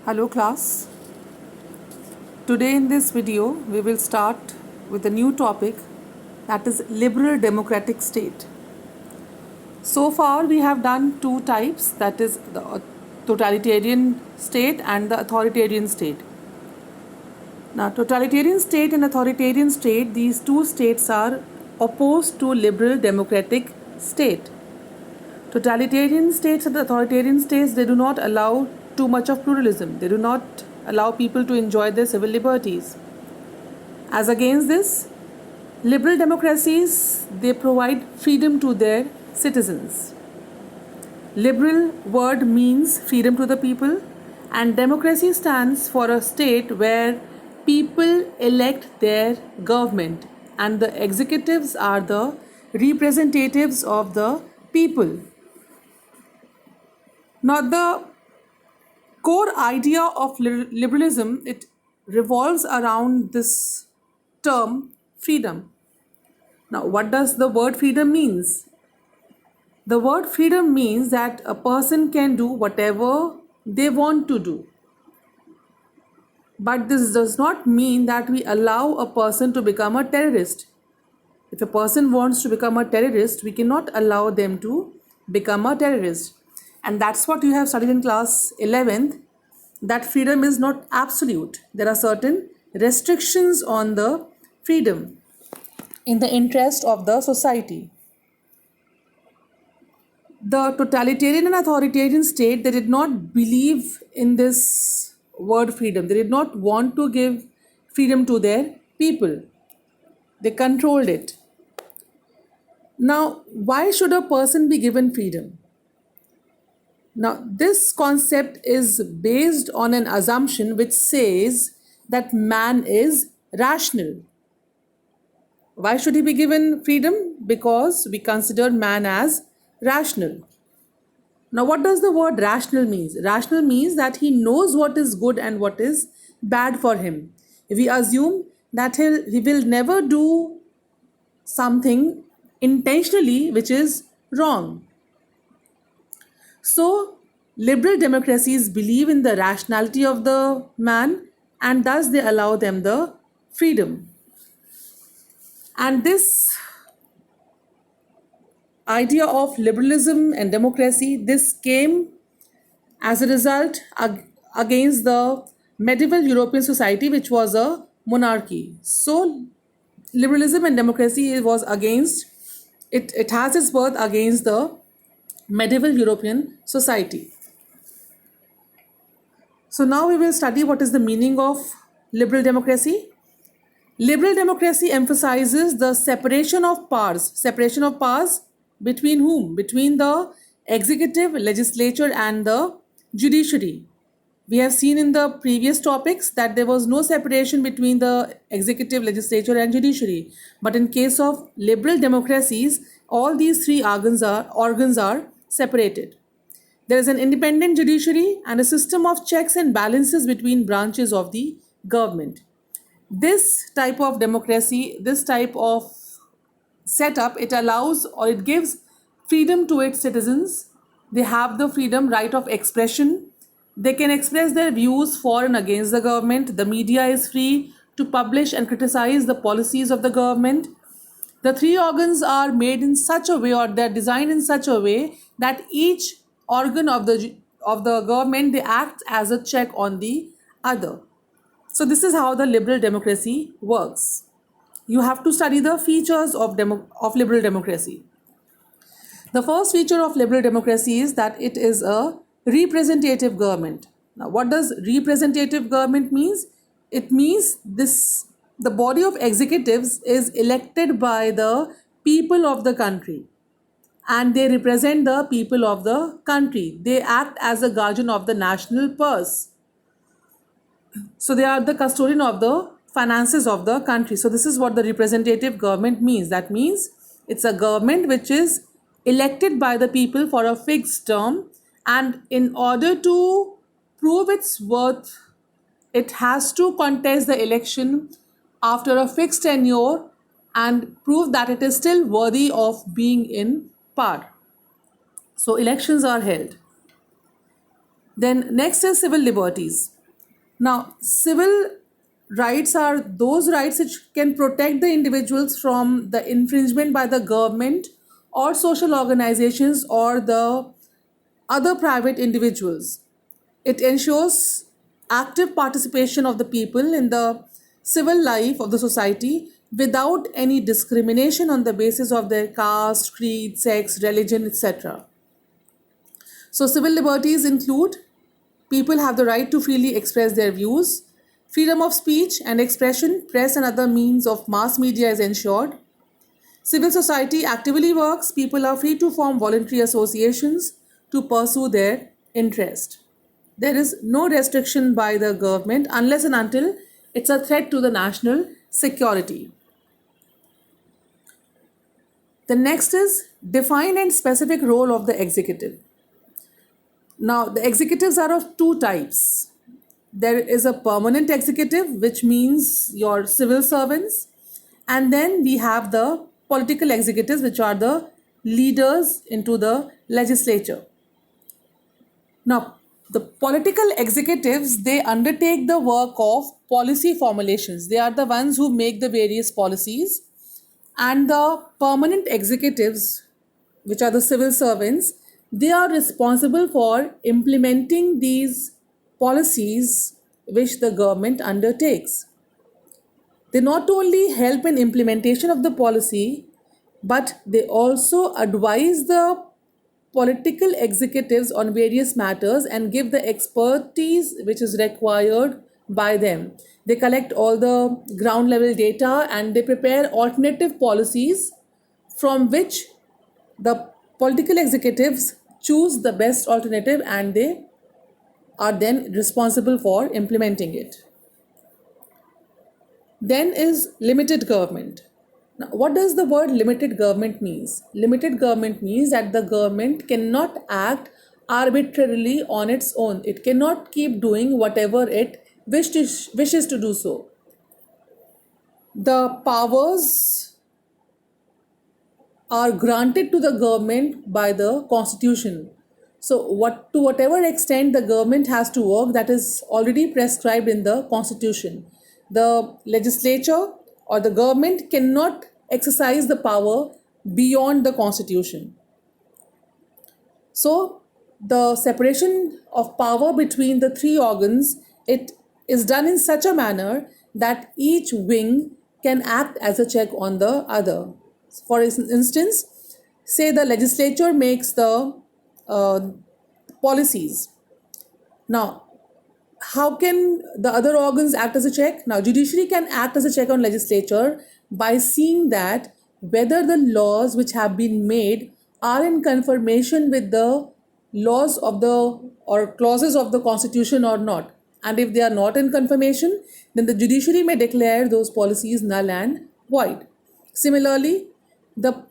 Hello class. Today in this video we will start with a new topic, that is liberal democratic state. So far we have done two types, that is the totalitarian state and the authoritarian state. Now totalitarian state and authoritarian state, these two states are opposed to liberal democratic state. Totalitarian states and authoritarian states, they do not allow too much of pluralism. They do not allow people to enjoy their civil liberties. As against this, liberal democracies, they provide freedom to their citizens. Liberal word means freedom to the people, and democracy stands for a state where people elect their government and the executives are the representatives of the people. Now, the core idea of liberalism, it revolves around this term freedom. Now, what does the word freedom means? The word freedom means that a person can do whatever they want to do. But this does not mean that we allow a person to become a terrorist. If a person wants to become a terrorist, we cannot allow them to become a terrorist. And that's what you have studied in class 11th, that freedom is not absolute. There are certain restrictions on the freedom in the interest of the society. The totalitarian and authoritarian state, they did not believe in this word freedom. They did not want to give freedom to their people. They controlled it. Now, why should a person be given freedom? Now, this concept is based on an assumption which says that man is rational. Why should he be given freedom? Because we consider man as rational. Now, what does the word rational mean? Rational means that he knows what is good and what is bad for him. If we assume that he will never do something intentionally which is wrong. So, liberal democracies believe in the rationality of the man and thus they allow them the freedom. And this idea of liberalism and democracy, this came as a result against the medieval European society, which was a monarchy. So, liberalism and democracy was against, it has its birth against the medieval European society. So now we will study what is the meaning of liberal democracy. Liberal democracy emphasizes the separation of powers. Separation of powers between whom? Between the executive, legislature and the judiciary. We have seen in the previous topics that there was no separation between the executive, legislature and judiciary. But in case of liberal democracies, all these three organs are separated. There is an independent judiciary and a system of checks and balances between branches of the government. This type of democracy, this type of setup, it allows or it gives freedom to its citizens. They have the freedom, right of expression. They can express their views for and against the government. The media is free to publish and criticize the policies of the government. The three organs are made in such a way, or they're designed in such a way that each organ of the government, they act as a check on the other. So this is how the liberal democracy works. You have to study the features of liberal democracy. The first feature of liberal democracy is that it is a representative government. Now, what does representative government means? It means the body of executives is elected by the people of the country and they represent the people of the country. They act as a guardian of the national purse. So they are the custodian of the finances of the country. So this is what the representative government means. That means it's a government which is elected by the people for a fixed term, and in order to prove its worth, it has to contest the election after a fixed tenure and prove that it is still worthy of being in power. So elections are held. Then next is civil liberties. Now, civil rights are those rights which can protect the individuals from the infringement by the government or social organizations or the other private individuals. It ensures active participation of the people in the civil life of the society without any discrimination on the basis of their caste, creed, sex, religion, etc. So, civil liberties include people have the right to freely express their views, freedom of speech and expression, press and other means of mass media is ensured. Civil society actively works, people are free to form voluntary associations to pursue their interest. There is no restriction by the government unless and until it's a threat to the national security. The next is defined and specific role of the executive. Now, the executives are of two types. There is a permanent executive, which means your civil servants, and then we have the political executives, which are the leaders into the legislature. Now, the political executives, they undertake the work of policy formulations. They are the ones who make the various policies, and the permanent executives, which are the civil servants, they are responsible for implementing these policies which the government undertakes. They not only help in implementation of the policy, but they also advise the political executives on various matters and give the expertise which is required by them. They collect all the ground level data and they prepare alternative policies from which the political executives choose the best alternative and they are then responsible for implementing it. Then is limited government. Now, what does the word limited government means? Limited government means that the government cannot act arbitrarily on its own. It cannot keep doing whatever it wishes to do so. The powers are granted to the government by the constitution. So, to whatever extent the government has to work, that is already prescribed in the constitution. The legislature or the government cannot exercise the power beyond the constitution. So, the separation of power between the three organs, it is done in such a manner that each wing can act as a check on the other. For instance, say the legislature makes the policies. Now, how can the other organs act as a check? Now, judiciary can act as a check on legislature by seeing that whether the laws which have been made are in confirmation with the laws of the or clauses of the constitution or not. And if they are not in confirmation, then the judiciary may declare those policies null and void. Similarly, the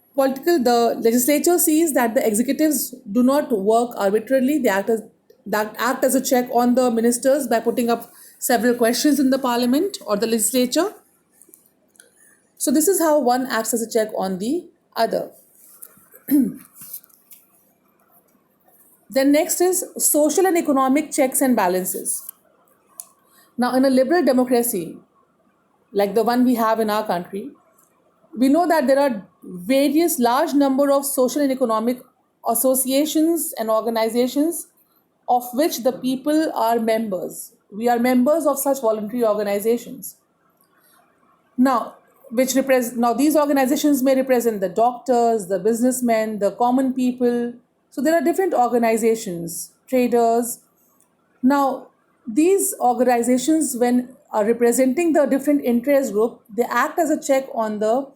legislature sees that the executives do not work arbitrarily. They act as a check on the ministers by putting up several questions in the parliament or the legislature. So this is how one acts as a check on the other. Then next is social and economic checks and balances. Now, in a liberal democracy like the one we have in our country, we know that there are various large number of social and economic associations and organizations of which the people are members. We are members of such voluntary organizations. Now, these organizations may represent the doctors, the businessmen, the common people. So there are different organizations, traders. Now, these organizations, when are representing the different interest group, they act as a check on the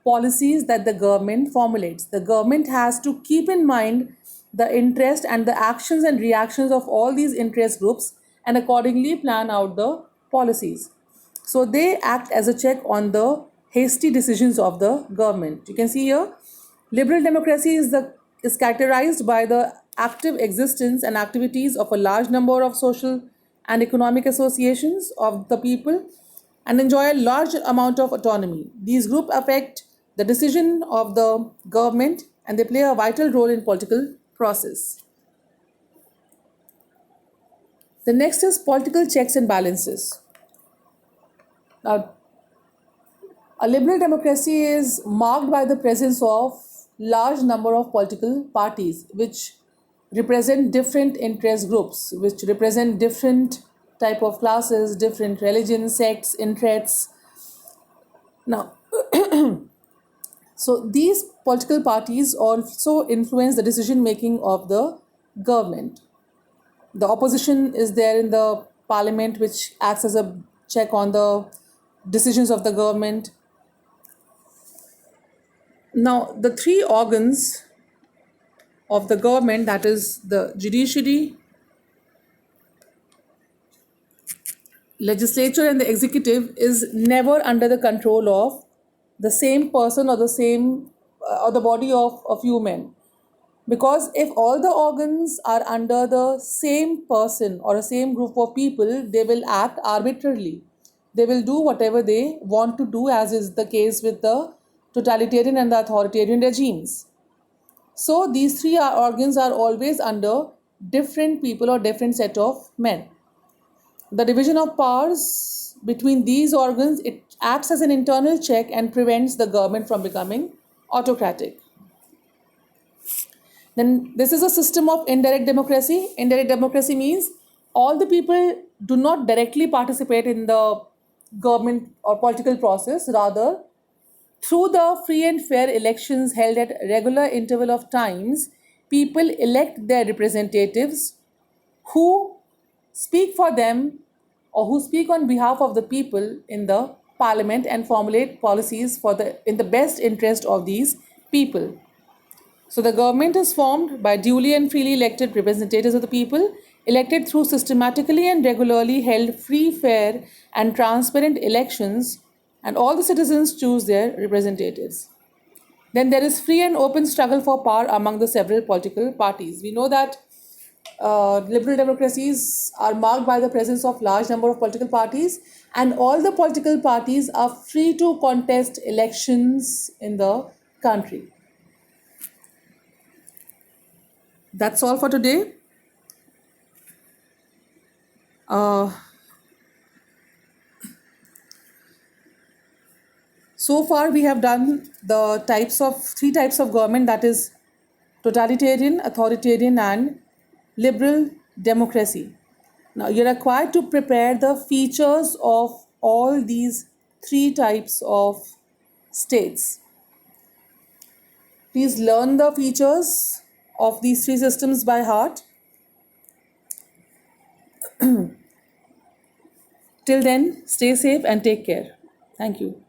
policies that the government formulates. The government has to keep in mind the interest and the actions and reactions of all these interest groups and accordingly plan out the policies. So they act as a check on the hasty decisions of the government. You can see here, liberal democracy is characterized by the active existence and activities of a large number of social and economic associations of the people and enjoy a large amount of autonomy. These groups affect the decision of the government and they play a vital role in political process. The next is political checks and balances. Now, a liberal democracy is marked by the presence of large number of political parties which represent different interest groups, which represent different type of classes, different religions, sects, interests. Now, so these political parties also influence the decision making of the government. The opposition is there in the parliament, which acts as a check on the decisions of the government. Now, the three organs of the government, that is the judiciary, legislature, and the executive, is never under the control of the same person or the same or the body of a few men. Because if all the organs are under the same person or a same group of people, they will act arbitrarily. They will do whatever they want to do, as is the case with the totalitarian and the authoritarian regimes. So these three organs are always under different people or different set of men. The division of powers between these organs, it acts as an internal check and prevents the government from becoming autocratic. Then this is a system of indirect democracy. Indirect democracy means all the people do not directly participate in the government or political process. Rather, through the free and fair elections held at regular interval of times, people elect their representatives who speak for them or who speak on behalf of the people in the parliament and formulate policies in the best interest of these people. So the government is formed by duly and freely elected representatives of the people, elected through systematically and regularly held free, fair, and transparent elections, and all the citizens choose their representatives. Then there is free and open struggle for power among the several political parties. We know that liberal democracies are marked by the presence of large number of political parties, and all the political parties are free to contest elections in the country. That's all for today. Uh, so far, we have done the three types of government, that is totalitarian, authoritarian, and liberal democracy. Now, you're required to prepare the features of all these three types of states. Please learn the features of these three systems by heart. Till then, stay safe and take care. Thank you.